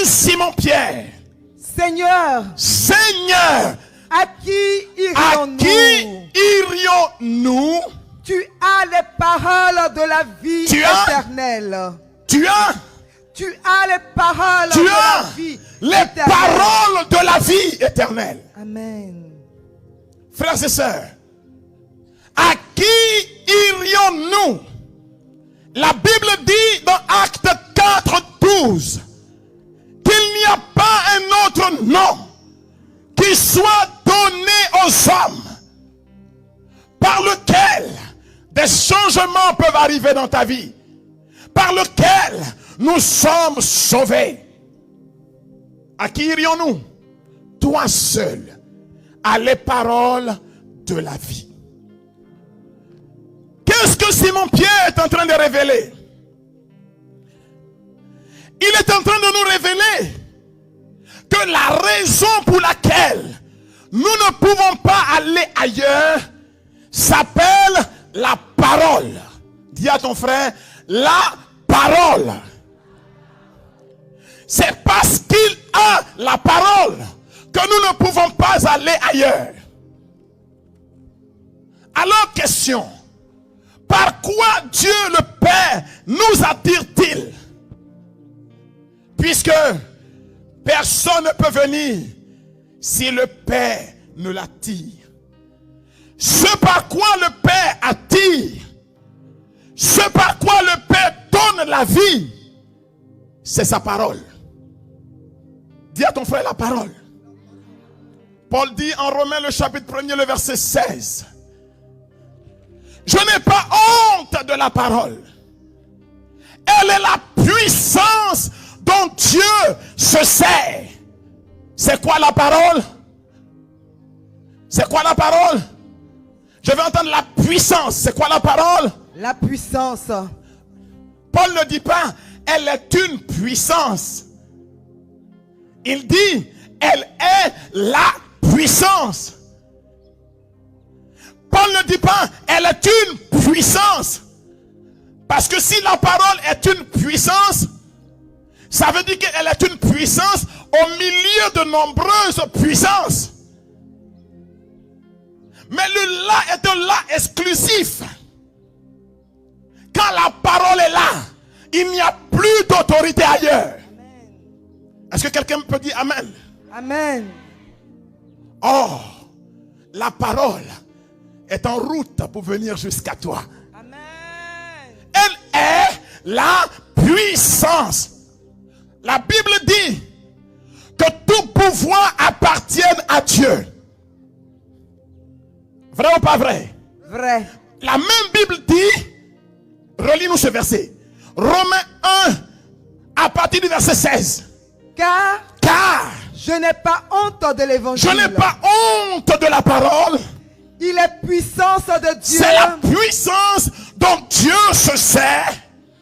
dit Simon-Pierre, Seigneur, Seigneur, à qui irions-nous? irions-nous? Tu as les paroles de la vie éternelle. Tu as les paroles de la vie les paroles de la vie éternelle. Amen. Frères et sœurs, à qui irions-nous? La Bible dit dans Actes 4:12 qu'il n'y a pas un autre nom qui soit donné aux hommes par lequel des changements peuvent arriver dans ta vie, par lequel nous sommes sauvés. À qui irions-nous? Toi seul as les paroles de la vie. Qu'est-ce que Simon-Pierre est en train de révéler? Il est en train de nous révéler que la raison pour laquelle nous ne pouvons pas aller ailleurs s'appelle la parole. Dis à ton frère, la parole. C'est parce qu'il a la parole que nous ne pouvons pas aller ailleurs. Alors question, par quoi Dieu le Père nous attire-t-il? Puisque personne ne peut venir si le Père ne l'attire. Ce par quoi le Père attire, ce par quoi le Père donne la vie, c'est sa parole. Dis à ton frère la parole. Paul dit en Romains le chapitre 1er, le verset 16. Je n'ai pas honte de la parole. Elle est la puissance dont Dieu se sert. C'est quoi la parole? C'est quoi la parole? Je vais entendre la puissance. C'est quoi la parole? La puissance. Paul ne dit pas, elle est une puissance. Il dit, elle est la puissance. Paul ne dit pas, elle est une puissance. Parce que si la parole est une puissance, ça veut dire qu'elle est une puissance au milieu de nombreuses puissances. Mais le là est un là exclusif. Quand la parole est là, il n'y a plus d'autorité ailleurs. Est-ce que quelqu'un peut dire Amen? Amen. Oh, la parole est en route pour venir jusqu'à toi. Amen. Elle est la puissance. La Bible dit que tout pouvoir appartient à Dieu. Vrai ou pas vrai? Vrai. La même Bible dit, relis-nous ce verset. Romains 1, à partir du verset 16. Car je n'ai pas honte de l'évangile. Je n'ai pas honte de la parole. Il est puissance de Dieu. C'est la puissance dont Dieu se sert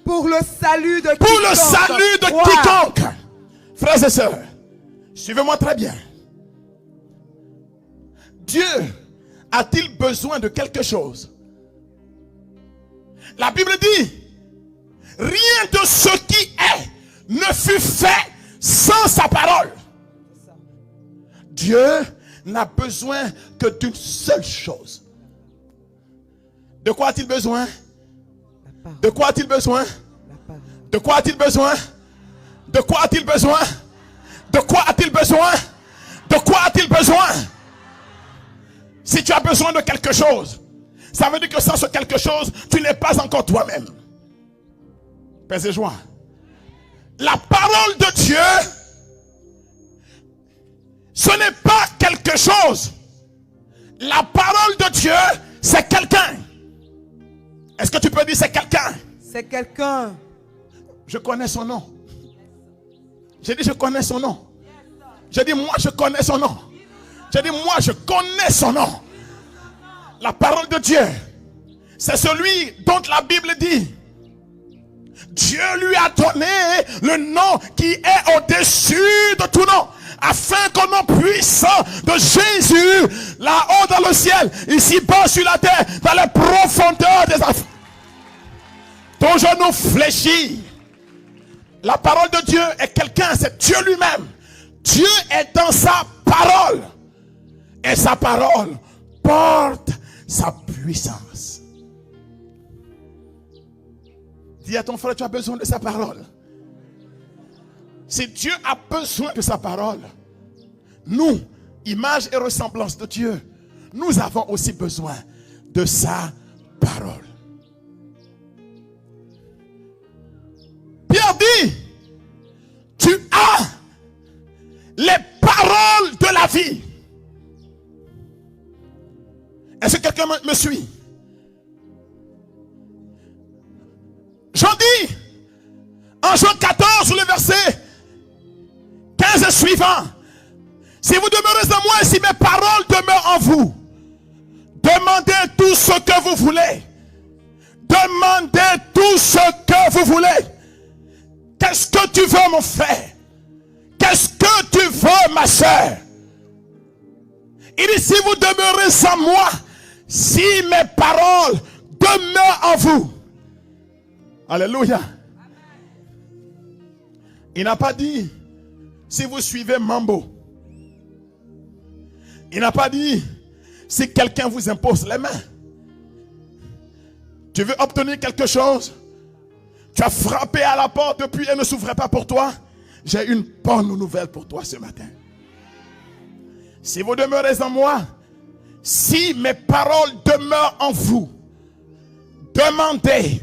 pour le salut de pour quiconque. Le salut de quiconque. Frères et sœurs, suivez-moi très bien. Dieu a-t-il besoin de quelque chose? La Bible dit, rien de ce qui est ne fut fait sans sa parole. Dieu n'a besoin que d'une seule chose. De quoi a-t-il besoin? De quoi a-t-il besoin? De quoi a-t-il besoin? De quoi a-t-il besoin? De quoi a-t-il besoin? De quoi a-t-il besoin? Si tu as besoin de quelque chose, ça veut dire que sans ce quelque chose, tu n'es pas encore toi-même. Paix et joie. La parole de Dieu, ce n'est pas quelque chose. La parole de Dieu, c'est quelqu'un. Est-ce que tu peux dire c'est quelqu'un? C'est quelqu'un. Je connais son nom. J'ai dit je connais son nom. J'ai dit moi je connais son nom. J'ai dit moi je connais son nom. La parole de Dieu, c'est celui dont la Bible dit Dieu lui a donné le nom qui est au-dessus de tout nom, afin qu'au nom puissant de Jésus, là-haut dans le ciel, ici-bas sur la terre, dans les profondeurs des affaires, ton genou fléchit. La parole de Dieu est quelqu'un, c'est Dieu lui-même. est dans sa parole. Et sa parole porte sa puissance. Dis à ton frère, tu as besoin de sa parole. Si Dieu a besoin de sa parole, nous, image et ressemblance de Dieu, nous avons aussi besoin de sa parole. Pierre dit, tu as les paroles de la vie. Est-ce que quelqu'un me suit? Jean dit, en Jean 14, le verset 15 et suivant, si vous demeurez en moi et si mes paroles demeurent en vous, demandez tout ce que vous voulez. Demandez tout ce que vous voulez. Qu'est-ce que tu veux, mon frère? Qu'est-ce que tu veux, ma soeur? Il dit, si vous demeurez en moi, si mes paroles demeurent en vous. Alléluia. Il n'a pas dit, si vous suivez Mambo. Il n'a pas dit, si quelqu'un vous impose les mains. Tu veux obtenir quelque chose? Tu as frappé à la porte depuis et ne s'ouvrait pas pour toi. J'ai une bonne nouvelle pour toi ce matin. Si vous demeurez en moi, si mes paroles demeurent en vous, demandez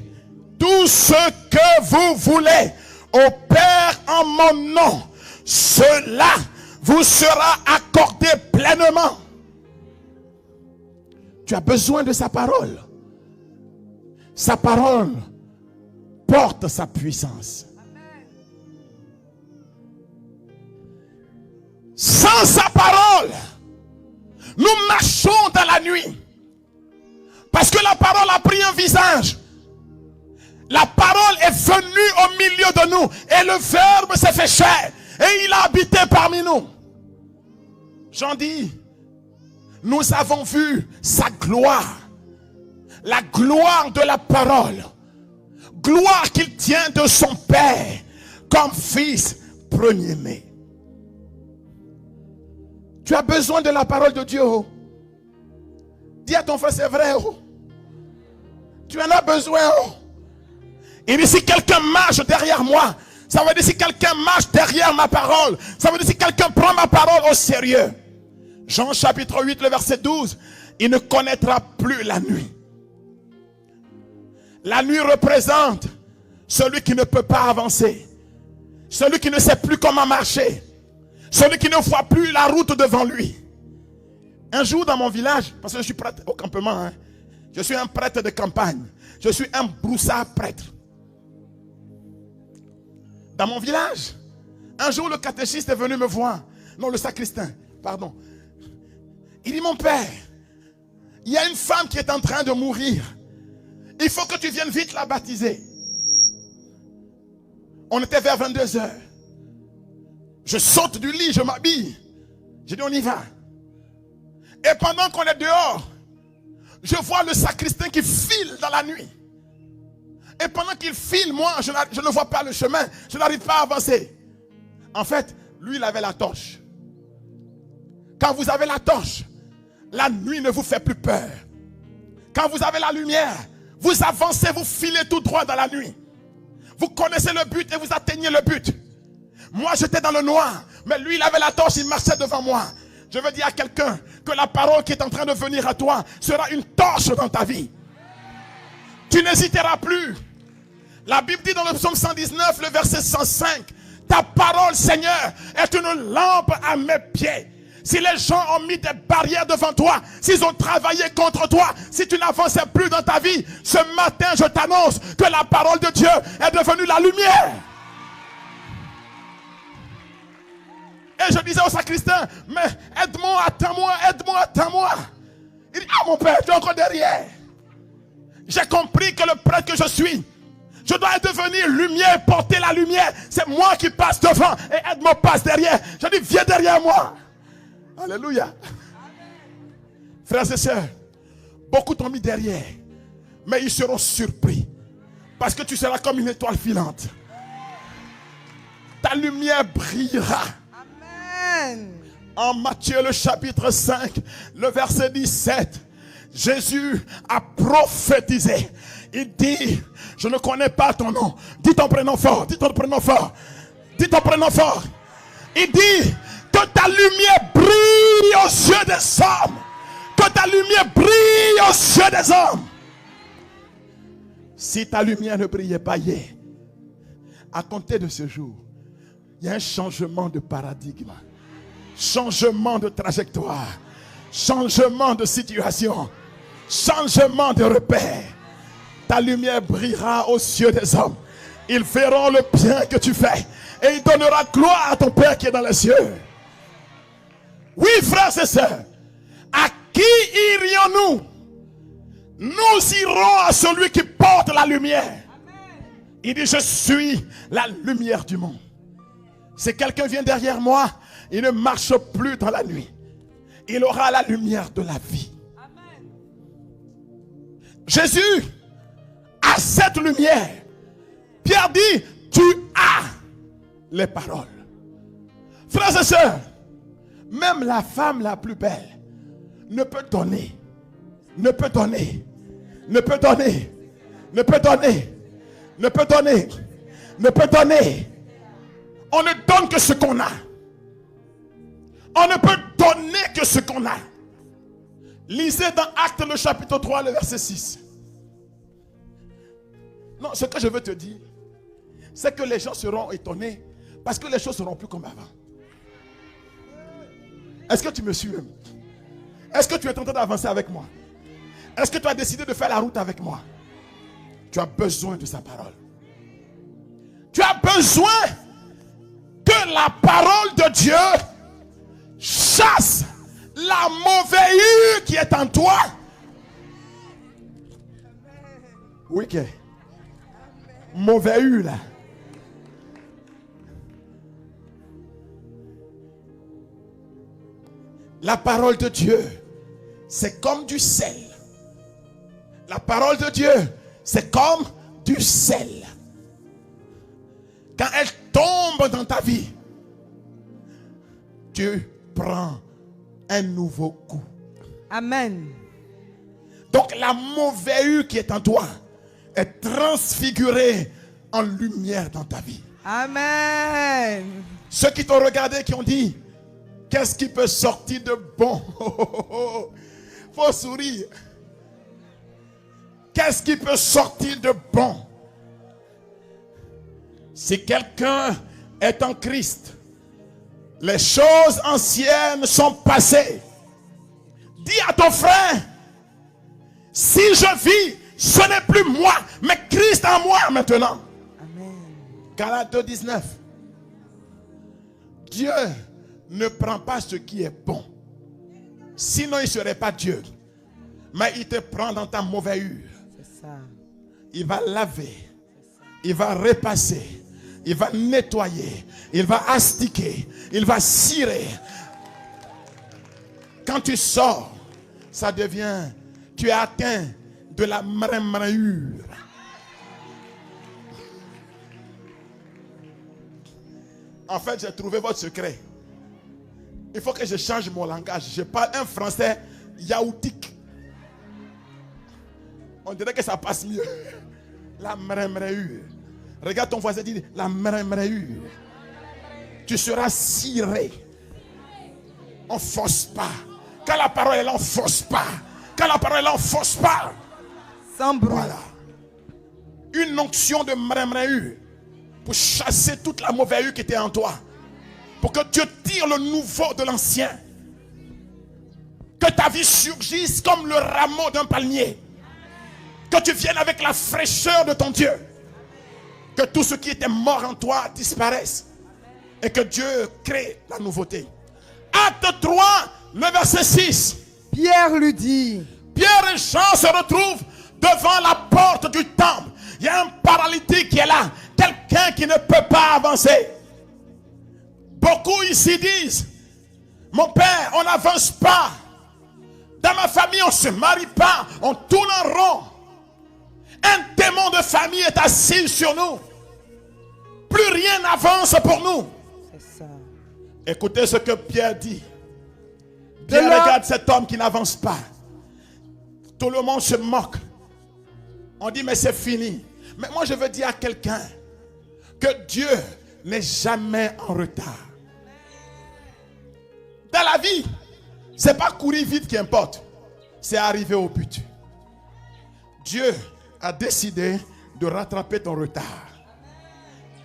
tout ce que vous voulez au Père en mon nom. Cela vous sera accordé pleinement. Tu as besoin de sa parole. Sa parole porte sa puissance. Sans sa parole, nous marchons dans la nuit. Parce que la parole a pris un visage. La parole est venue au milieu de nous. Et le Verbe s'est fait chair. Et il a habité parmi nous. Jean dit, nous avons vu sa gloire. La gloire de la parole. Gloire qu'il tient de son Père comme fils premier-né. Tu as besoin de la parole de Dieu. Oh. Dis à ton frère, c'est vrai. Oh. Tu en as besoin. Oh. Il dit, si quelqu'un marche derrière moi, ça veut dire si quelqu'un marche derrière ma parole, ça veut dire si quelqu'un prend ma parole au sérieux. Jean chapitre 8, le verset 12, il ne connaîtra plus la nuit. La nuit représente celui qui ne peut pas avancer, celui qui ne sait plus comment marcher, celui qui ne voit plus la route devant lui. Un jour dans mon village, parce que je suis prêtre au campement, hein, je suis un prêtre de campagne, je suis un broussard prêtre. Dans mon village, un jour le catéchiste est venu me voir, non le sacristain, pardon. Il dit, mon père, il y a une femme qui est en train de mourir. Il faut que tu viennes vite la baptiser. On était vers 22h. Je saute du lit, je m'habille. J'ai dit, on y va. Et pendant qu'on est dehors, je vois le sacristain qui file dans la nuit. Et pendant qu'il file, moi, je ne vois pas le chemin. Je n'arrive pas à avancer. En fait, lui, il avait la torche. Quand vous avez la torche, la nuit ne vous fait plus peur. Quand vous avez la lumière, vous avancez, vous filez tout droit dans la nuit. Vous connaissez le but et vous atteignez le but. Moi, j'étais dans le noir, mais lui, il avait la torche, il marchait devant moi. Je veux dire à quelqu'un que la parole qui est en train de venir à toi sera une torche dans ta vie. Tu n'hésiteras plus. La Bible dit dans le psaume 119, le verset 105, ta parole, Seigneur, est une lampe à mes pieds. Si les gens ont mis des barrières devant toi, s'ils ont travaillé contre toi, si tu n'avançais plus dans ta vie, ce matin, je t'annonce que la parole de Dieu est devenue la lumière. Et je disais au sacristain, mais aide-moi, attends-moi, aide-moi, attends-moi. Il dit, ah mon père, tu es encore derrière. J'ai compris que le prêtre que je suis, je dois devenir lumière, porter la lumière. C'est moi qui passe devant et aide-moi passe derrière. Je dis, viens derrière moi. Alléluia. Amen. Frères et sœurs, beaucoup t'ont mis derrière, mais ils seront surpris parce que tu seras comme une étoile filante. Ta lumière brillera. Amen. En Matthieu le chapitre 5, le verset 17, Jésus a prophétisé. Il dit, je ne connais pas ton nom. Dis ton prénom fort, dis ton prénom fort. Dis ton prénom fort. Il dit que ta lumière brille aux yeux des hommes. Que ta lumière brille aux yeux des hommes. Si ta lumière ne brillait pas hier, à compter de ce jour, il y a un changement de paradigme, changement de trajectoire, changement de situation, changement de repère. Ta lumière brillera aux yeux des hommes. Ils verront le bien que tu fais et il donnera gloire à ton Père qui est dans les cieux. Oui, frères et sœurs, à qui irions-nous? Nous irons à celui qui porte la lumière. Il dit, je suis la lumière du monde. Si quelqu'un vient derrière moi, il ne marche plus dans la nuit. Il aura la lumière de la vie. Amen. Jésus a cette lumière. Pierre dit, tu as les paroles. Frères et sœurs, même la femme la plus belle ne peut donner, ne peut donner, ne peut donner, ne peut donner, ne peut donner, ne peut donner. On ne donne que ce qu'on a. On ne peut donner que ce qu'on a. Lisez dans Actes le chapitre 3, le verset 6. Non, ce que je veux te dire, c'est que les gens seront étonnés parce que les choses seront plus comme avant. Est-ce que tu me suis? Est-ce que tu es en train d'avancer avec moi? Est-ce que tu as décidé de faire la route avec moi? Tu as besoin de sa parole. Tu as besoin que la parole de Dieu chasse la mauvaise qui est en toi. Oui, que mauvais là. La parole de Dieu, c'est comme du sel. La parole de Dieu, c'est comme du sel. Quand elle tombe dans ta vie, tu prends un nouveau coup. Amen. Donc la mauvaise qui est en toi est transfigurée en lumière dans ta vie. Amen. Ceux qui t'ont regardé, qui ont dit, qu'est-ce qui peut sortir de bon? Faut sourire. Qu'est-ce qui peut sortir de bon? Si quelqu'un est en Christ, les choses anciennes sont passées. Dis à ton frère, si je vis, ce n'est plus moi, mais Christ en moi maintenant. Amen. Galates 2:19. Dieu ne prend pas ce qui est bon. Sinon, il ne serait pas Dieu. Mais il te prend dans ta mauvaise. C'est ça. Il va laver. Il va repasser. Il va nettoyer. Il va astiquer. Il va cirer. Quand tu sors, ça devient... Tu es atteint de la mremrahure. En fait, j'ai trouvé votre secret. Il faut que je change mon langage. Je parle un français yaoutique. On dirait que ça passe mieux. La mremrahure. Regarde ton voisin, dit la mremrahure. Tu seras ciré. On ne force pas. Quand la parole est là, on ne force pas. Quand la parole est là, on ne force pas. Sans bruit. Voilà. Une onction de mremrahure pour chasser toute la mauvaise qui était en toi. Pour que Dieu tire le nouveau de l'ancien. Que ta vie surgisse comme le rameau d'un palmier. Que tu viennes avec la fraîcheur de ton Dieu. Que tout ce qui était mort en toi disparaisse. Et que Dieu crée la nouveauté. Acte 3, le verset 6. Pierre lui dit. Pierre et Jean se retrouvent devant la porte du temple. Il y a un paralytique qui est là. Quelqu'un qui ne peut pas avancer. Beaucoup ici disent, mon père, on n'avance pas. Dans ma famille, on ne se marie pas. On tourne en rond. Un démon de famille est assis sur nous. Plus rien n'avance pour nous. C'est ça. Écoutez ce que Pierre dit. Pierre regarde cet homme qui n'avance pas. Tout le monde se moque. On dit mais c'est fini. Mais moi je veux dire à quelqu'un que Dieu n'est jamais en retard. Dans la vie, c'est pas courir vite qui importe, c'est arriver au but. Dieu a décidé de rattraper ton retard.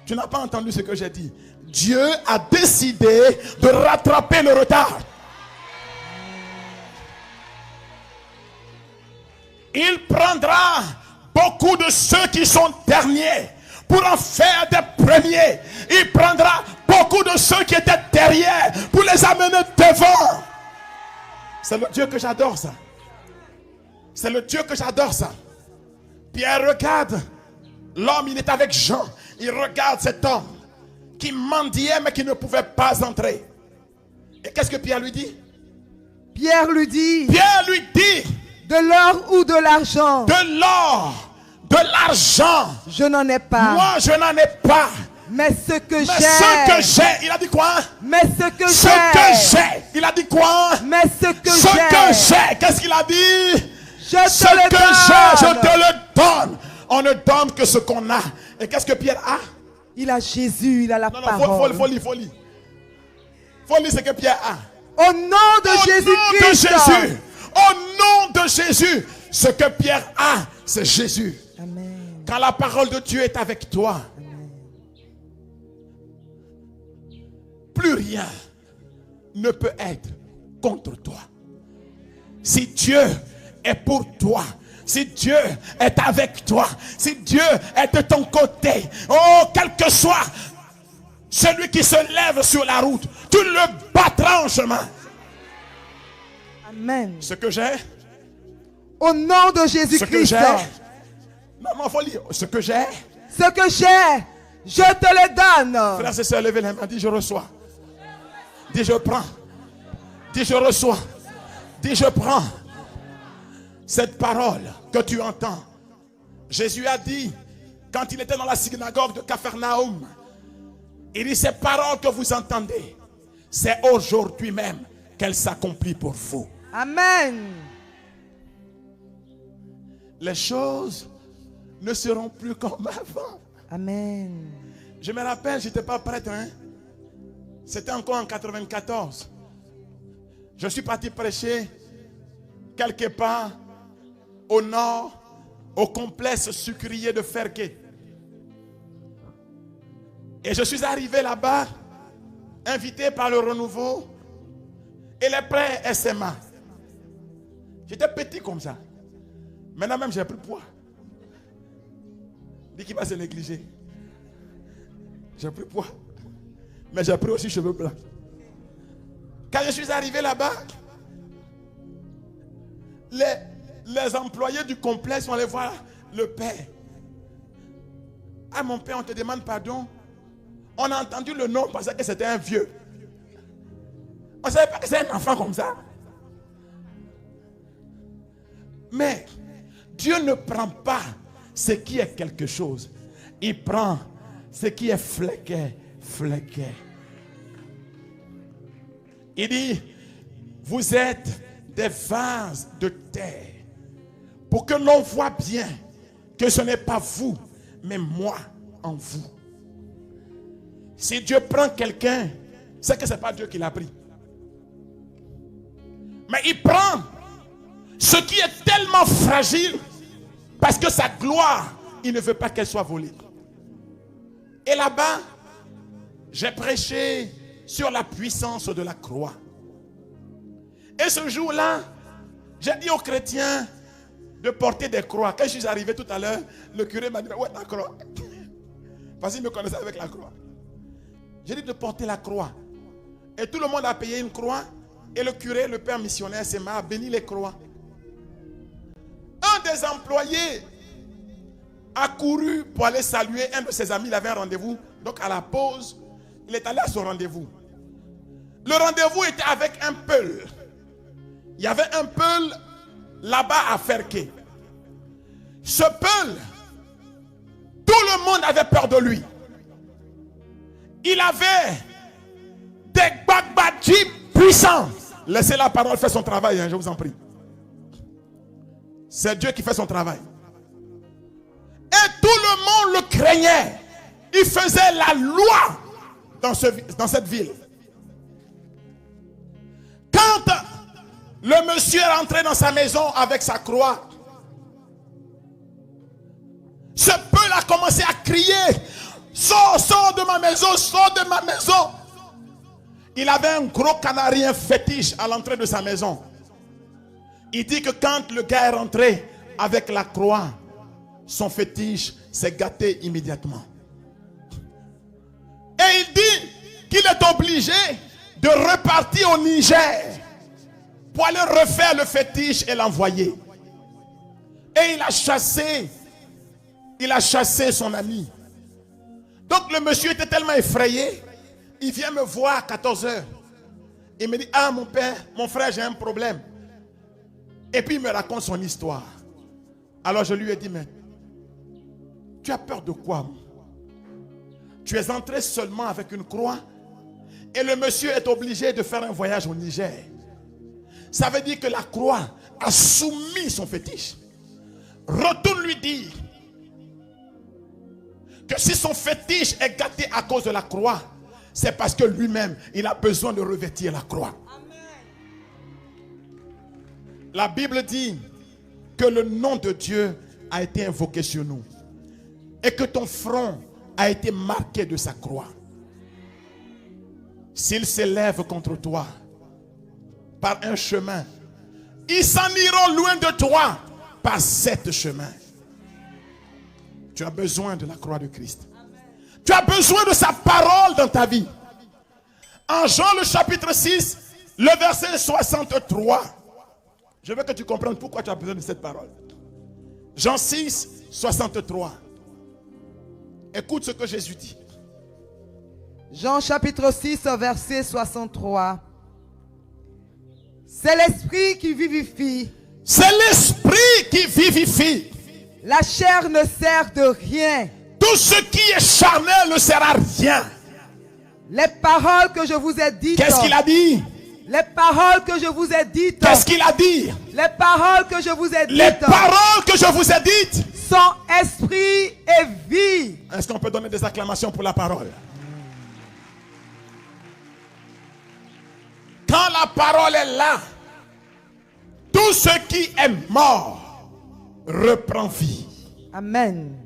Tu n'as pas entendu ce que j'ai dit. Dieu a décidé de rattraper le retard. Il prendra beaucoup de ceux qui sont derniers pour en faire des premiers. Il prendra beaucoup de ceux qui étaient derrière pour les amener devant. C'est le Dieu que j'adore ça. C'est le Dieu que j'adore ça. Pierre regarde l'homme, il est avec Jean. Il regarde cet homme qui mendiait mais qui ne pouvait pas entrer. Et qu'est-ce que Pierre lui dit? Pierre lui dit, de l'or ou de l'argent? De l'or, de l'argent. Je n'en ai pas. Moi, je n'en ai pas. Mais ce que j'ai. Ce que j'ai. Il a dit quoi? Mais ce que j'ai. Ce que j'ai. Il a dit quoi? Mais ce que j'ai. Ce que j'ai. Qu'est-ce qu'il a dit? Ce que j'ai, je te le donne. On ne donne que ce qu'on a. Et qu'est-ce que Pierre a? Il a Jésus, il a la parole. Faut lire ce que Pierre a. Au nom de Jésus-Christ. Au nom de Jésus. Ce que Pierre a, c'est Jésus. Amen. Quand la parole de Dieu est avec toi, amen, plus rien ne peut être contre toi. Si Dieu est pour toi, si Dieu est avec toi, si Dieu est de ton côté, oh, quel que soit celui qui se lève sur la route, tu le battras en chemin. Amen. Ce que j'ai, au nom de Jésus-Christ. Ce que j'ai, non, faut lire. Ce que j'ai, je te le donne. Frères et sœurs, levez les mains, dis je reçois. Dis je prends. Dis je reçois. Dis je prends. Cette parole que tu entends, Jésus a dit, quand il était dans la synagogue de Capharnaüm, il dit, ces paroles que vous entendez, c'est aujourd'hui même qu'elles s'accomplissent pour vous. Amen. Les choses ne seront plus comme avant. Amen. Je me rappelle, je n'étais pas prêtre, hein? C'était encore en 94. Je suis parti prêcher quelque part au nord, au complexe sucrier de Fergué. Et je suis arrivé là-bas, invité par le renouveau et les prêts SMA. J'étais petit comme ça. Maintenant même j'ai pris poids. Dis qu'il va se négliger. J'ai pris poids. Mais j'ai pris aussi cheveux blancs. Quand je suis arrivé là-bas, les employés du complexe vont aller voir le père. Ah mon père, on te demande pardon. On a entendu le nom parce que c'était un vieux. On ne savait pas que c'est un enfant comme ça. Mais Dieu ne prend pas ce qui est quelque chose. Il prend ce qui est fléqué. Il dit, vous êtes des vases de terre pour que l'on voit bien que ce n'est pas vous, mais moi en vous. Si Dieu prend quelqu'un, c'est que ce n'est pas Dieu qui l'a pris. Mais il prend ce qui est tellement fragile parce que sa gloire, il ne veut pas qu'elle soit volée. Et là-bas, j'ai prêché sur la puissance de la croix. Et ce jour-là, j'ai dit aux chrétiens de porter des croix. Quand je suis arrivé tout à l'heure, le curé m'a dit, ouais, la croix. Parce qu'il me connaissait avec la croix. J'ai dit de porter la croix. Et tout le monde a payé une croix. Et le curé, le père missionnaire, s'est mis à bénir les croix. Un des employés a couru pour aller saluer un de ses amis. Il avait un rendez-vous. Donc à la pause, il est allé à son rendez-vous. Le rendez-vous était avec un peul. Il y avait un peul là-bas à Fergué. Ce peul, tout le monde avait peur de lui. Il avait des bagues puissant. Laissez la parole faire son travail, hein, je vous en prie. C'est Dieu qui fait son travail. Et tout le monde le craignait. Il faisait la loi dans cette ville. Quand le monsieur est rentré dans sa maison avec sa croix, ce peuple a commencé à crier: sors, sors de ma maison, sors de ma maison. Il avait un gros canarien fétiche à l'entrée de sa maison. Il dit que quand le gars est rentré avec la croix, son fétiche s'est gâté immédiatement. Et il dit qu'il est obligé de repartir au Niger pour aller refaire le fétiche et l'envoyer. Et il a chassé son ami. Donc le monsieur était tellement effrayé, il vient me voir à 14 h. Il me dit: ah mon père, mon frère, j'ai un problème. Et puis il me raconte son histoire. Alors je lui ai dit: mais tu as peur de quoi? Tu es entré seulement avec une croix et le monsieur est obligé de faire un voyage au Niger. Ça veut dire que la croix a soumis son fétiche. Retourne lui dire que si son fétiche est gâté à cause de la croix, c'est parce que lui-même, il a besoin de revêtir la croix. La Bible dit que le nom de Dieu a été invoqué sur nous et que ton front a été marqué de sa croix. S'ils s'élèvent contre toi par un chemin, ils s'en iront loin de toi par 7 chemins. Tu as besoin de la croix de Christ. Tu as besoin de sa parole dans ta vie. En Jean le chapitre 6, le verset 63. Je veux que tu comprennes pourquoi tu as besoin de cette parole. Jean 6, 63. Écoute ce que Jésus dit. Jean chapitre 6, verset 63. C'est l'esprit qui vivifie. C'est l'esprit qui vivifie. La chair ne sert de rien. Tout ce qui est charnel ne sert à rien. Les paroles que je vous ai dites. Qu'est-ce qu'il a dit? Les paroles que je vous ai dites. Qu'est-ce qu'il a dit? Les paroles que je vous ai dites. Les paroles que je vous ai dites sont esprit et vie. Est-ce qu'on peut donner des acclamations pour la parole? Quand la parole est là, tout ce qui est mort reprend vie. Amen.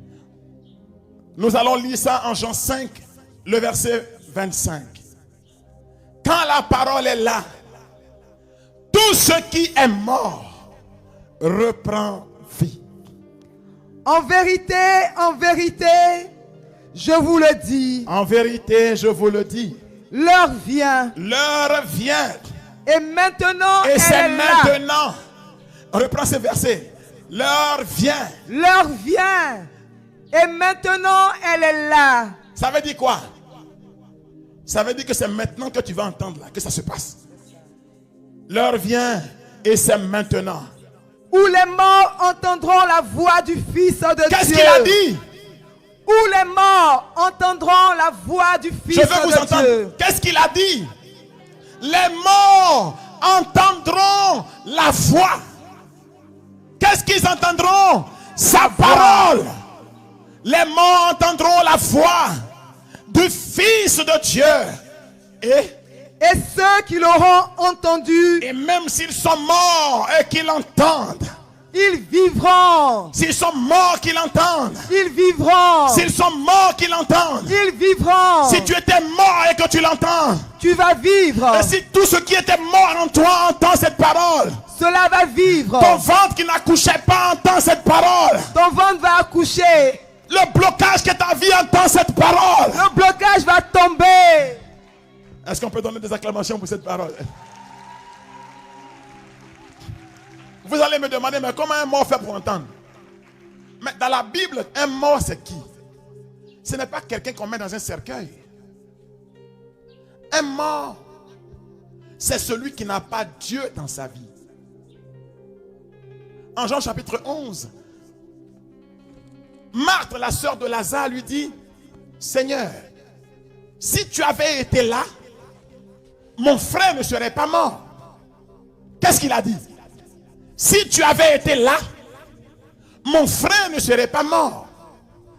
Nous allons lire ça en Jean 5, le verset 25. Quand la parole est là, tout ce qui est mort reprend vie. En vérité, je vous le dis. En vérité, je vous le dis. L'heure vient. L'heure vient. Et maintenant, et c'est elle est maintenant. là. Reprends ce verset. L'heure vient. L'heure vient. Et maintenant, elle est là. Ça veut dire quoi? Ça veut dire que c'est maintenant que tu vas entendre là, que ça se passe. L'heure vient et c'est maintenant. Où les morts entendront la voix du Fils de Dieu. Qu'est-ce qu'il a dit? Où les morts entendront la voix du Fils de Dieu. Je veux vous entendre. Qu'est-ce qu'il a dit? Les morts entendront la voix. Qu'est-ce qu'ils entendront? Sa parole. Les morts entendront la voix du Fils de Dieu. Et ceux qui l'auront entendu, et même s'ils sont morts et qu'ils l'entendent, ils vivront. S'ils sont morts qu'ils l'entendent, ils vivront. S'ils sont morts qu'ils l'entendent, ils vivront. Si tu étais mort et que tu l'entends, tu vas vivre. Et si tout ce qui était mort en toi entend cette parole, cela va vivre. Ton ventre qui n'accouchait pas entend cette parole. Ton ventre va accoucher. Le blocage que ta vie entend cette parole. Le blocage va tomber. Est-ce qu'on peut donner des acclamations pour cette parole? Vous allez me demander, mais comment un mort fait pour entendre? Mais dans la Bible, un mort c'est qui? Ce n'est pas quelqu'un qu'on met dans un cercueil. Un mort, c'est celui qui n'a pas Dieu dans sa vie. En Jean chapitre 11, Marthe, la sœur de Lazare, lui dit: Seigneur, si tu avais été là, mon frère ne serait pas mort. Qu'est-ce qu'il a dit? Si tu avais été là, mon frère ne serait pas mort.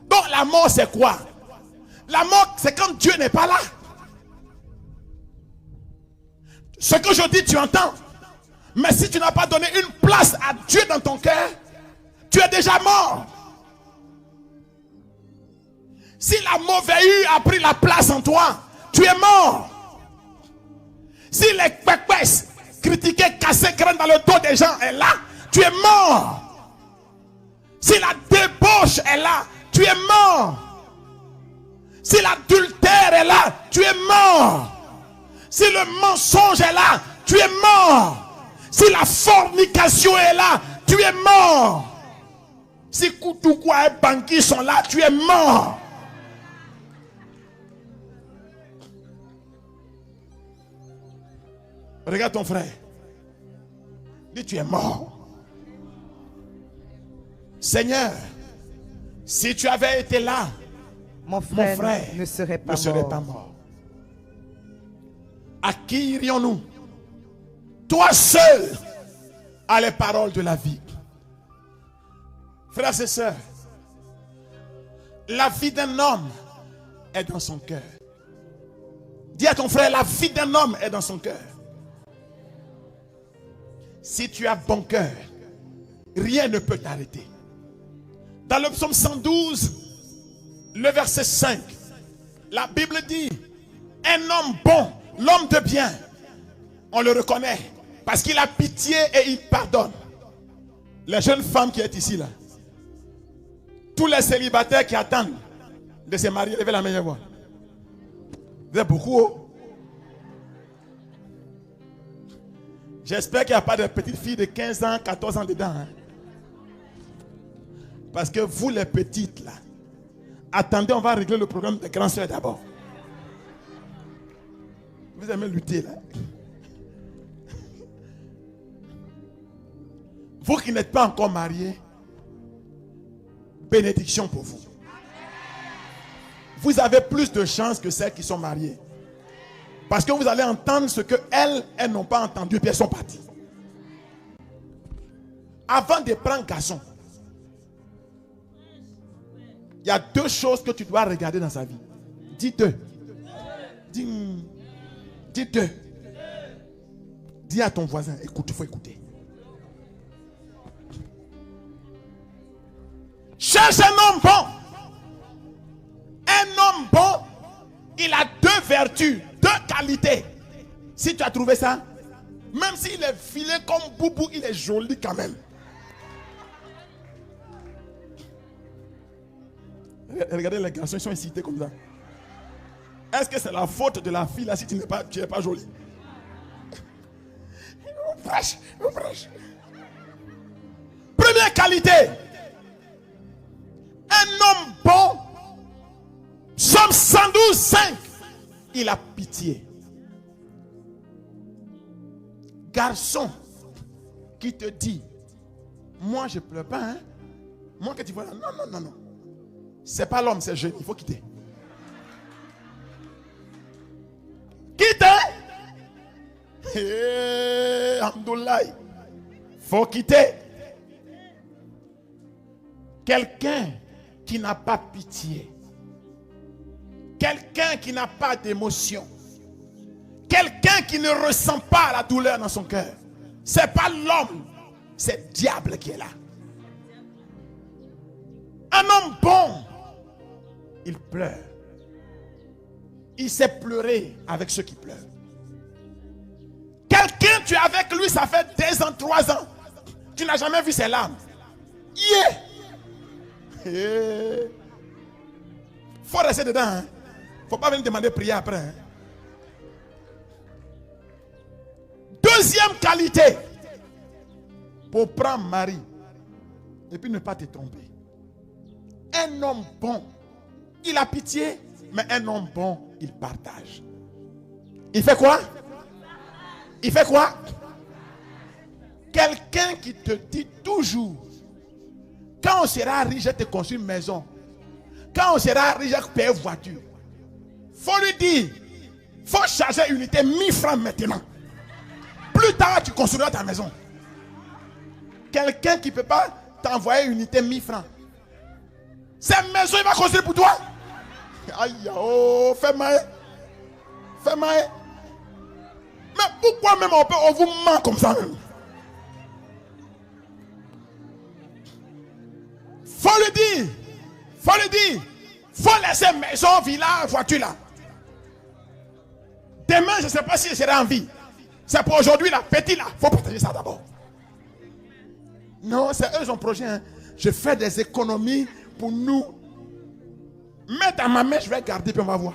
Donc la mort c'est quoi? La mort c'est quand Dieu n'est pas là. Ce que je dis tu entends. Mais si tu n'as pas donné une place à Dieu dans ton cœur, tu es déjà mort. Si la mauvaise a pris la place en toi, tu es mort. Si les pépès critiqués, cassés, crânes dans le dos des gens est là, tu es mort. Si la débauche est là, tu es mort. Si l'adultère est là, tu es mort. Si le mensonge est là, tu es mort. Si la fornication est là, tu es mort. Si Koutoukwa et Banki sont là, tu es mort. Regarde ton frère. Dis, tu es mort. Seigneur, si tu avais été là, mon frère ne serait pas mort. À qui irions-nous? Toi seul as les paroles de la vie. Frères et sœurs, la vie d'un homme est dans son cœur. Dis à ton frère, la vie d'un homme est dans son cœur. Si tu as bon cœur, rien ne peut t'arrêter. Dans le psaume 112, le verset 5, la Bible dit, un homme bon, l'homme de bien, on le reconnaît parce qu'il a pitié et il pardonne. Les jeunes femmes qui sont ici là, tous les célibataires qui attendent de se marier, levez la main. Vous êtes beaucoup, oh? J'espère qu'il n'y a pas de petites filles de 15 ans, 14 ans dedans. Hein? Parce que vous les petites là, attendez, on va régler le problème des grands soeurs d'abord. Vous aimez lutter là. Vous qui n'êtes pas encore mariés, bénédiction pour vous. Vous avez plus de chances que celles qui sont mariées. Parce que vous allez entendre ce que elles n'ont pas entendu et puis elles sont parties. Avant de prendre garçon, il y a deux choses que tu dois regarder dans sa vie. Dis deux. Dis deux. Dis à ton voisin, écoute, il faut écouter. Cherche un homme bon. Un homme bon, il a deux vertus, deux qualités. Si tu as trouvé ça, même s'il est filé comme Boubou, il est joli quand même. Regardez les garçons, ils sont incités comme ça. Est-ce que c'est la faute de la fille là si tu n'es pas joli? On prêche. Première qualité. Un homme bon, Psaume 112, 5, il a pitié. Garçon qui te dit, moi je ne pleure pas, hein? Moi que tu vois là, non. C'est pas l'homme, c'est jeune, il faut quitter. Quitte! Alhamdoulilah. Faut quitter. Quelqu'un qui n'a pas pitié. Quelqu'un qui n'a pas d'émotion. Quelqu'un qui ne ressent pas la douleur dans son cœur. C'est pas l'homme, c'est le diable qui est là. Un homme bon, il pleure. Il sait pleurer avec ceux qui pleurent. Quelqu'un, tu es avec lui, ça fait 2 ans, 3 ans. Tu n'as jamais vu ses larmes. Faut rester dedans. Hein? Faut pas venir demander prière après. Hein? Deuxième qualité pour prendre mari et puis ne pas te tromper. Un homme bon, il a pitié, mais un homme bon, il partage. Il fait quoi? Il fait quoi? Quelqu'un qui te dit toujours, quand on sera riche, je te construis une maison. Quand on sera riche, je te paye une voiture. Faut lui dire, faut charger unité 1000 francs maintenant. Plus tard, tu construiras ta maison. Quelqu'un qui ne peut pas t'envoyer unité 1000 francs. Cette maison, il va construire pour toi. Aïe, oh, fais mal. Fais mal. Mais pourquoi même on vous ment comme ça même? Faut le dire. Faut le dire. Faut laisser maison, village, voiture là. Demain, je ne sais pas si je serai en vie. C'est pour aujourd'hui là, petit là. Faut partager ça d'abord. Non, c'est eux son projet. Hein. Je fais des économies pour nous. Mets dans ma main, je vais garder puis on va voir.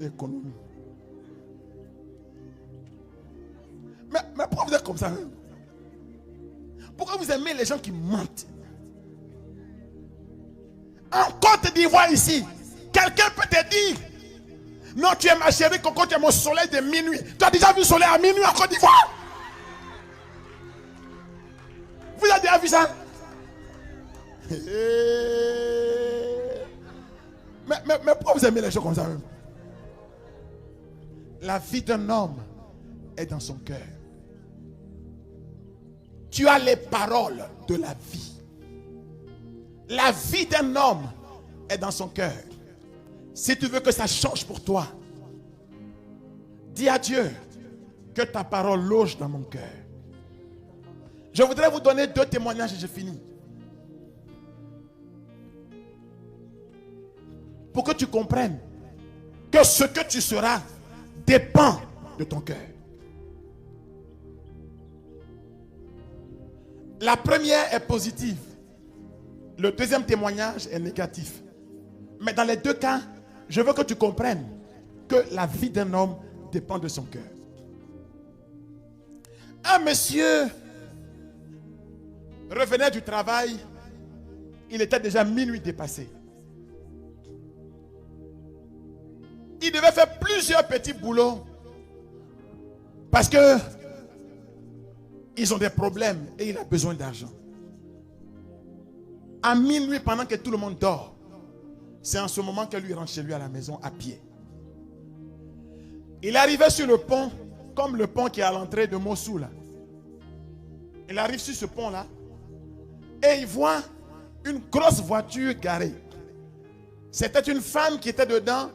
Économie. Mais pourquoi vous êtes comme ça? Hein? Pourquoi vous aimez les gens qui mentent? En Côte d'Ivoire ici, quelqu'un peut te dire, non, tu es ma chérie, Coco, tu es mon soleil de minuit. Tu as déjà vu le soleil à minuit en Côte d'Ivoire? Vous avez déjà vu ça? Mais pourquoi vous aimez les gens comme ça même? La vie d'un homme est dans son cœur. Tu as les paroles de la vie. La vie d'un homme est dans son cœur. Si tu veux que ça change pour toi, dis à Dieu que ta parole loge dans mon cœur. Je voudrais vous donner 2 témoignages et j'ai fini. Pour que tu comprennes que ce que tu seras dépend de ton cœur. La première est positive. Le deuxième témoignage est négatif. Mais dans les 2 cas, je veux que tu comprennes que la vie d'un homme dépend de son cœur. Un monsieur revenait du travail. Il était déjà minuit dépassé. Il devait faire plusieurs petits boulots parce que ils ont des problèmes et il a besoin d'argent. À minuit, pendant que tout le monde dort, c'est en ce moment que lui rentre chez lui à la maison à pied. Il arrivait sur le pont, comme le pont qui est à l'entrée de Mossoul. Il arrive sur ce pont-là et il voit une grosse voiture garée. C'était une femme qui était dedans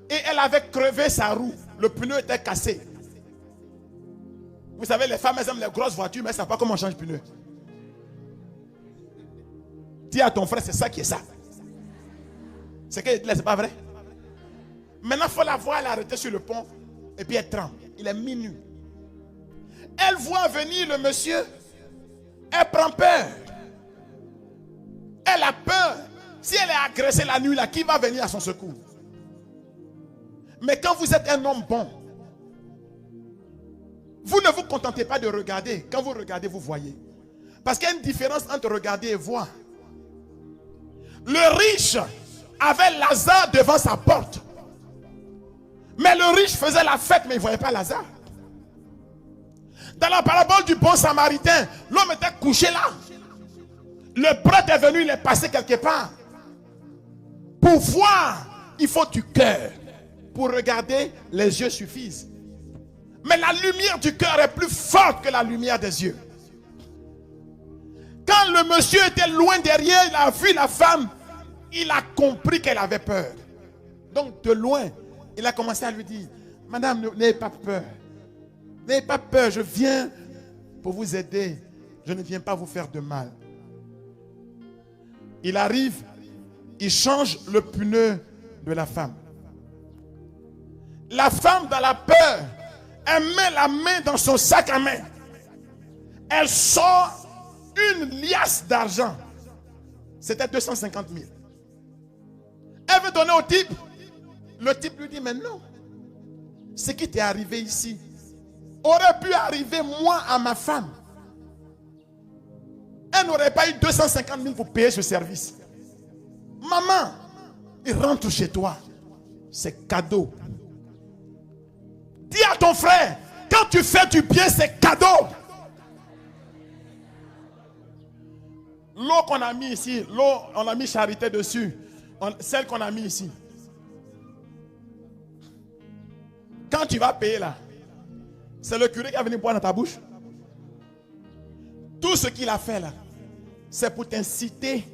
et elle avait crevé sa roue. Le pneu était cassé. Vous savez, les femmes, elles aiment les grosses voitures, mais elles ne savent pas comment on change le pneu. Dis à ton frère, c'est ça qui est ça. C'est qu'elle dit, c'est pas vrai. Maintenant, il faut la voir, elle est arrêtée sur le pont. Et puis elle tremble. Il est minuit. Elle voit venir le monsieur. Elle prend peur. Elle a peur. Si elle est agressée la nuit, là, qui va venir à son secours? Mais quand vous êtes un homme bon, vous ne vous contentez pas de regarder. Quand vous regardez, vous voyez. Parce qu'il y a une différence entre regarder et voir. Le riche avait Lazare devant sa porte. Mais le riche faisait la fête, mais il ne voyait pas Lazare. Dans la parabole du bon samaritain, l'homme était couché là. Le prêtre est venu, il est passé quelque part. Pour voir, il faut du cœur. Pour regarder, les yeux suffisent. Mais la lumière du cœur est plus forte que la lumière des yeux. Quand le monsieur était loin derrière, il a vu la femme, il a compris qu'elle avait peur. Donc de loin, il a commencé à lui dire, madame, n'ayez pas peur. N'ayez pas peur, je viens pour vous aider. Je ne viens pas vous faire de mal. Il arrive, il change le pneu de la femme. La femme, dans la peur, elle met la main dans son sac à main. Elle sort une liasse d'argent. C'était 250 000. Elle veut donner au type. Le type lui dit, mais non. Ce qui t'est arrivé ici aurait pu arriver moi à ma femme. Elle n'aurait pas eu 250 000 pour payer ce service. Maman, il rentre chez toi. C'est cadeau. Dis à ton frère, quand tu fais du bien, c'est cadeau. L'eau qu'on a mis ici, l'eau, on a mis charité dessus. Celle qu'on a mis ici. Quand tu vas payer là, c'est le curé qui va venir boire dans ta bouche. Tout ce qu'il a fait là, c'est pour t'inciter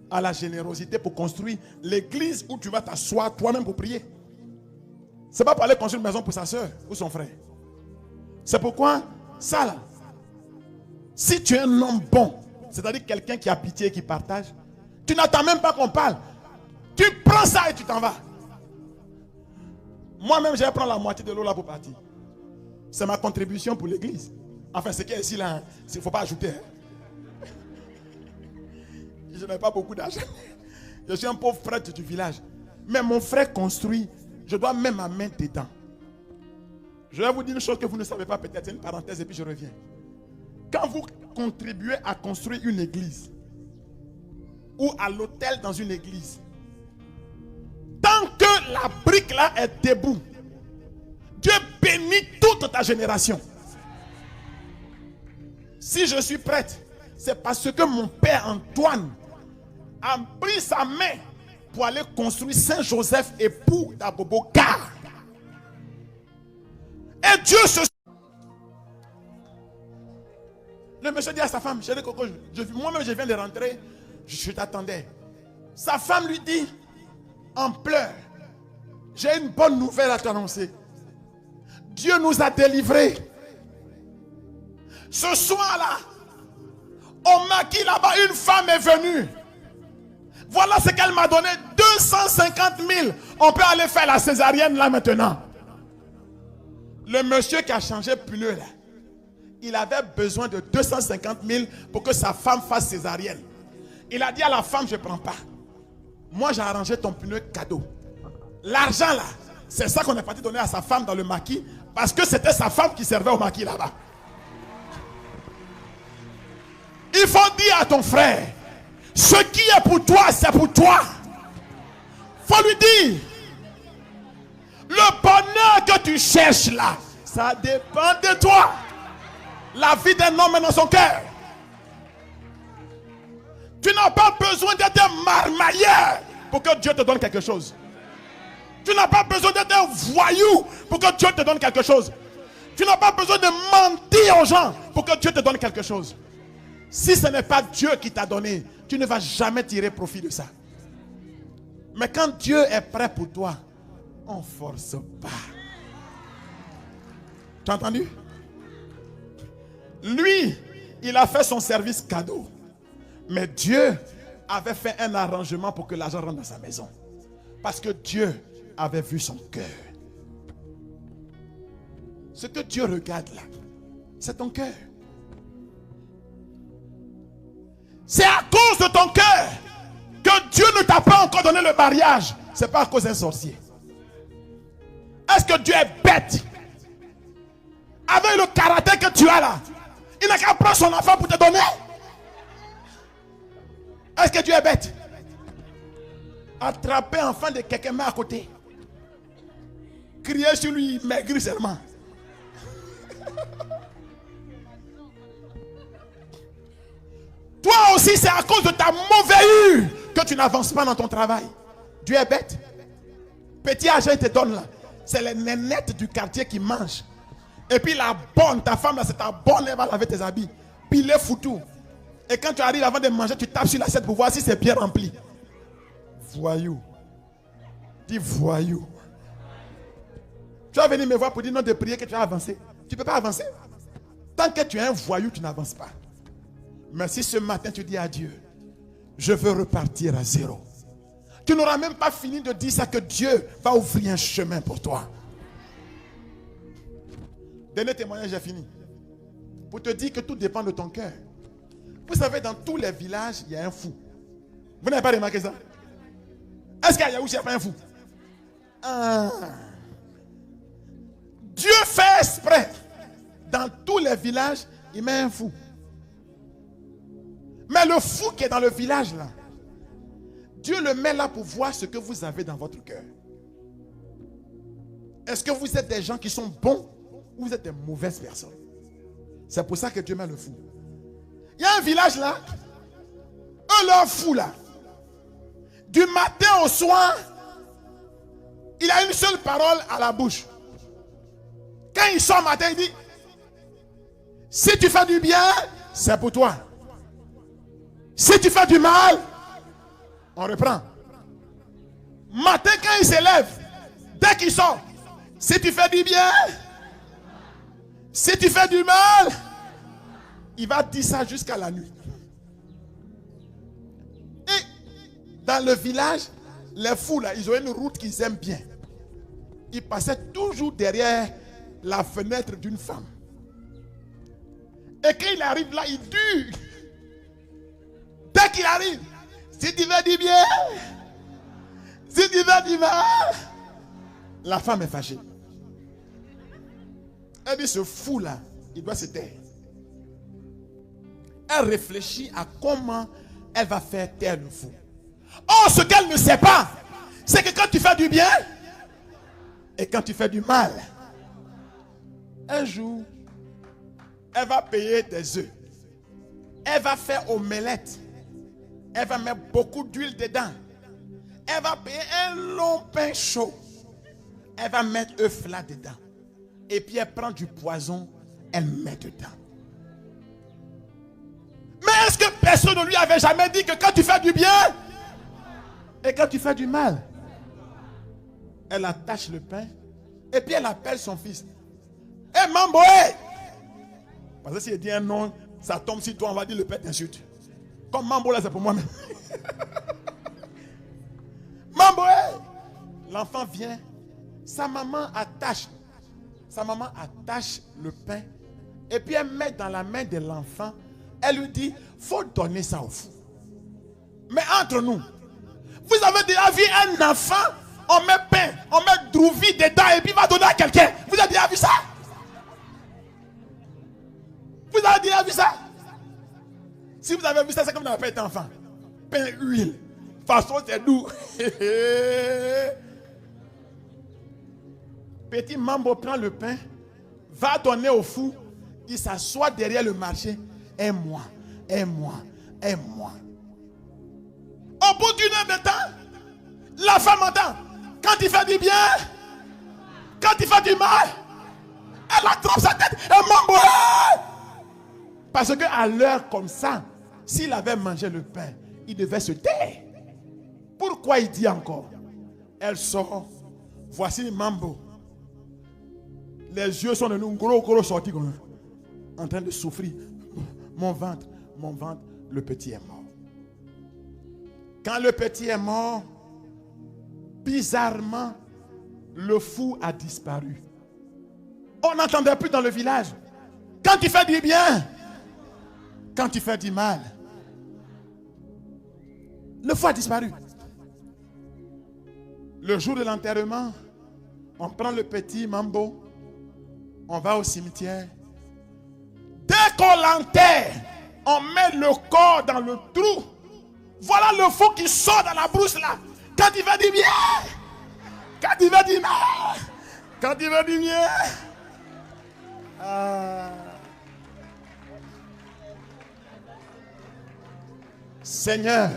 à la générosité, pour construire l'église où tu vas t'asseoir toi-même pour prier. C'est pas pour aller construire une maison pour sa soeur ou son frère. C'est pourquoi, ça là, si tu es un homme bon, c'est-à-dire quelqu'un qui a pitié et qui partage, tu n'attends même pas qu'on parle. Tu prends ça et tu t'en vas. Moi-même, je vais prendre la moitié de l'eau là pour partir. C'est ma contribution pour l'église. Enfin, ce qui est ici là, il ne faut pas ajouter. Je n'ai pas beaucoup d'argent. Je suis un pauvre prêtre du village. Mais mon frère construit, je dois mettre ma main dedans. Je vais vous dire une chose que vous ne savez pas peut-être, c'est une parenthèse et puis je reviens. Quand vous contribuez à construire une église ou à l'hôtel dans une église, tant que la brique là est debout, Dieu bénit toute ta génération. Si je suis prêtre, c'est parce que mon père Antoine a pris sa main pour aller construire Saint-Joseph époux d'Abobo Car. Et Dieu se... Le monsieur dit à sa femme, chérie Coco, moi-même je viens de rentrer, je t'attendais. Sa femme lui dit, en pleurs, j'ai une bonne nouvelle à t'annoncer. Dieu nous a délivrés. Ce soir-là, au maquis là-bas, une femme est venue. Voilà ce qu'elle m'a donné, 250 000. On peut aller faire la césarienne là maintenant. Le monsieur qui a changé pneu là, il avait besoin de 250 000 pour que sa femme fasse césarienne. Il a dit à la femme, je ne prends pas. Moi j'ai arrangé ton pneu cadeau. L'argent là, c'est ça qu'on est parti donner à sa femme dans le maquis, parce que c'était sa femme qui servait au maquis là-bas. Il faut dire à ton frère, ce qui est pour toi, c'est pour toi. Il faut lui dire, le bonheur que tu cherches là, ça dépend de toi. La vie d'un homme est dans son cœur. Tu n'as pas besoin d'être un marmailleur pour que Dieu te donne quelque chose. Tu n'as pas besoin d'être un voyou pour que Dieu te donne quelque chose. Tu n'as pas besoin de mentir aux gens pour que Dieu te donne quelque chose. Si ce n'est pas Dieu qui t'a donné, tu ne vas jamais tirer profit de ça. Mais quand Dieu est prêt pour toi, on ne force pas. Tu as entendu? Lui, il a fait son service cadeau. Mais Dieu avait fait un arrangement pour que l'argent rentre dans sa maison. Parce que Dieu avait vu son cœur. Ce que Dieu regarde là, c'est ton cœur. C'est à cause de ton cœur que Dieu ne t'a pas encore donné le mariage. Ce n'est pas à cause d'un sorcier. Est-ce que Dieu est bête? Avec le caractère que tu as là, il n'a qu'à prendre son enfant pour te donner. Est-ce que Dieu est bête? Attraper enfant de quelqu'un met à côté. Crier sur lui, maigrir seulement. Toi aussi, c'est à cause de ta mauvaise que tu n'avances pas dans ton travail. Dieu est bête. Petit argent, il te donne là. C'est les nénettes du quartier qui mangent. Et puis la bonne, ta femme là, c'est ta bonne, elle va laver tes habits. Puis il est foutu. Et quand tu arrives avant de manger, tu tapes sur l'assiette pour voir si c'est bien rempli. Voyou. Dis voyou. Tu vas venir me voir pour dire non de prier que tu vas avancer. Tu ne peux pas avancer. Tant que tu es un voyou, tu n'avances pas. Mais si ce matin tu dis à Dieu, je veux repartir à zéro. Tu n'auras même pas fini de dire ça que Dieu va ouvrir un chemin pour toi. Dernier témoignage, j'ai fini. Pour te dire que tout dépend de ton cœur. Vous savez, dans tous les villages, il y a un fou. Vous n'avez pas remarqué ça? Est-ce qu'à Yaouch, il n'y a pas un fou? Dieu fait exprès. Dans tous les villages, il met un fou. Mais le fou qui est dans le village là, Dieu le met là pour voir ce que vous avez dans votre cœur. Est-ce que vous êtes des gens qui sont bons ou vous êtes des mauvaises personnes? C'est pour ça que Dieu met le fou. Il y a un village là, eux leur fou là, du matin au soir, il a une seule parole à la bouche. Quand il sort matin, il dit, si tu fais du bien, c'est pour toi. Si tu fais du mal, on reprend. Matin, quand il s'élève, dès qu'il sort, si tu fais du bien, si tu fais du mal, il va dire ça jusqu'à la nuit. Et dans le village, les fous là, ils ont une route qu'ils aiment bien. Ils passaient toujours derrière la fenêtre d'une femme. Et quand il arrive là, il dure. Dès qu'il arrive, si tu fais du bien, si tu fais du mal, la femme est fâchée. Elle dit, ce fou là, il doit se taire. Elle réfléchit à comment elle va faire taire le fou. Or, ce qu'elle ne sait pas, c'est que quand tu fais du bien et quand tu fais du mal, un jour, elle va payer tes œufs. Elle va faire omelette. Elle va mettre beaucoup d'huile dedans. Elle va payer un long pain chaud. Elle va mettre œuf là dedans. Et puis elle prend du poison, elle met dedans. Mais est-ce que personne ne lui avait jamais dit que quand tu fais du bien et quand tu fais du mal, elle attache le pain et puis elle appelle son fils. Hé Mambo, hey! Parce que s'il dit un nom, ça tombe sur toi, on va dire le père t'insulte. Comme Mambo là, c'est pour moi-même. Mambo, hey! L'enfant vient, sa maman attache le pain et puis elle met dans la main de l'enfant. Elle lui dit, faut donner ça au fou. Mais entre nous, vous avez déjà vu un enfant, on met pain, on met drouvie dedans et puis il va donner à quelqu'un. Vous avez déjà vu ça? Vous avez déjà vu ça? Si vous avez vu ça, c'est comme on appelle un enfant. Pain, huile. Façon, c'est doux. Petit Mambo prend le pain, va donner au fou, il s'assoit derrière le marché. Aime-moi, aime-moi, aime-moi. Au bout d'une heure de temps, la femme entend. Quand il fait du bien, quand il fait du mal, elle attrape sa tête et Mambo. Parce qu'à l'heure comme ça, s'il avait mangé le pain, il devait se taire. Pourquoi il dit encore? Elle sort. Voici Mambo. Les yeux sont de nous gros sortis comme ça, en train de souffrir. Mon ventre, le petit est mort. Quand le petit est mort, bizarrement, le fou a disparu. On n'entendait plus dans le village. Quand tu fais du bien, quand tu fais du mal, le fou a disparu. Le jour de l'enterrement, on prend le petit Mambo, on va au cimetière. Dès qu'on l'enterre, on met le corps dans le trou. Voilà le fou qui sort dans la brousse là. Quand il va du bien, quand il va du mal, quand il va du bien. Seigneur,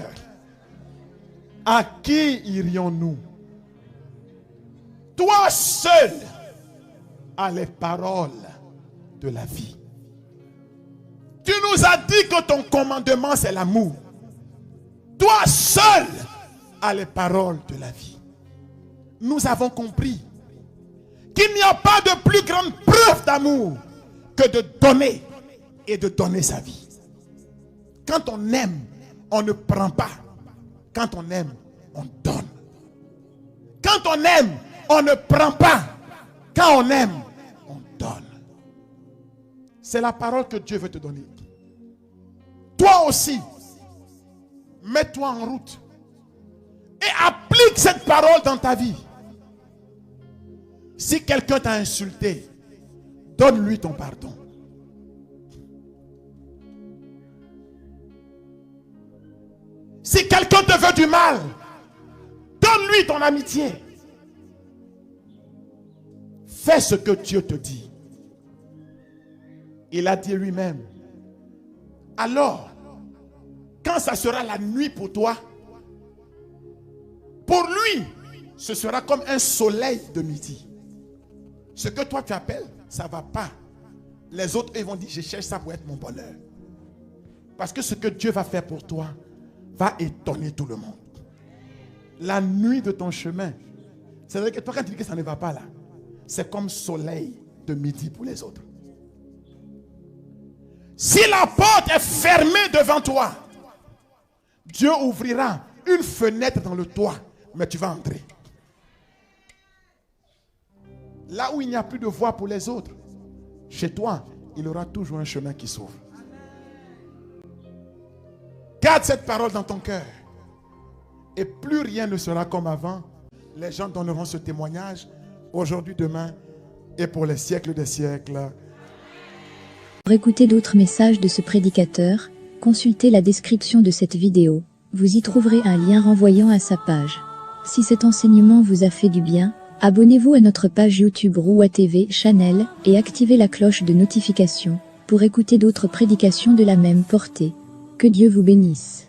à qui irions-nous? Toi seul as les paroles de la vie. Tu nous as dit que ton commandement c'est l'amour. Toi seul as les paroles de la vie. Nous avons compris qu'il n'y a pas de plus grande preuve d'amour que de donner et de donner sa vie. Quand on aime, on ne prend pas. Quand on aime, on donne. Quand on aime, on ne prend pas. Quand on aime, on donne. C'est la parole que Dieu veut te donner. Toi aussi, mets-toi en route et applique cette parole dans ta vie. Si quelqu'un t'a insulté, donne-lui ton pardon. Si quelqu'un te veut du mal, donne-lui ton amitié. Fais ce que Dieu te dit. Il a dit lui-même. Alors, quand ça sera la nuit pour toi, pour lui, ce sera comme un soleil de midi. Ce que toi tu appelles, ça ne va pas. Les autres, ils vont dire, je cherche ça pour être mon bonheur. Parce que ce que Dieu va faire pour toi va étonner tout le monde. La nuit de ton chemin, c'est-à-dire que toi quand tu dis que ça ne va pas là, c'est comme soleil de midi pour les autres. Si la porte est fermée devant toi, Dieu ouvrira une fenêtre dans le toit, mais tu vas entrer. Là où il n'y a plus de voie pour les autres, chez toi, il y aura toujours un chemin qui s'ouvre. Garde cette parole dans ton cœur. Et plus rien ne sera comme avant. Les gens donneront ce témoignage aujourd'hui, demain et pour les siècles des siècles. Pour écouter d'autres messages de ce prédicateur, consultez la description de cette vidéo. Vous y trouverez un lien renvoyant à sa page. Si cet enseignement vous a fait du bien, abonnez-vous à notre page YouTube Roua TV Channel et activez la cloche de notification pour écouter d'autres prédications de la même portée. Que Dieu vous bénisse.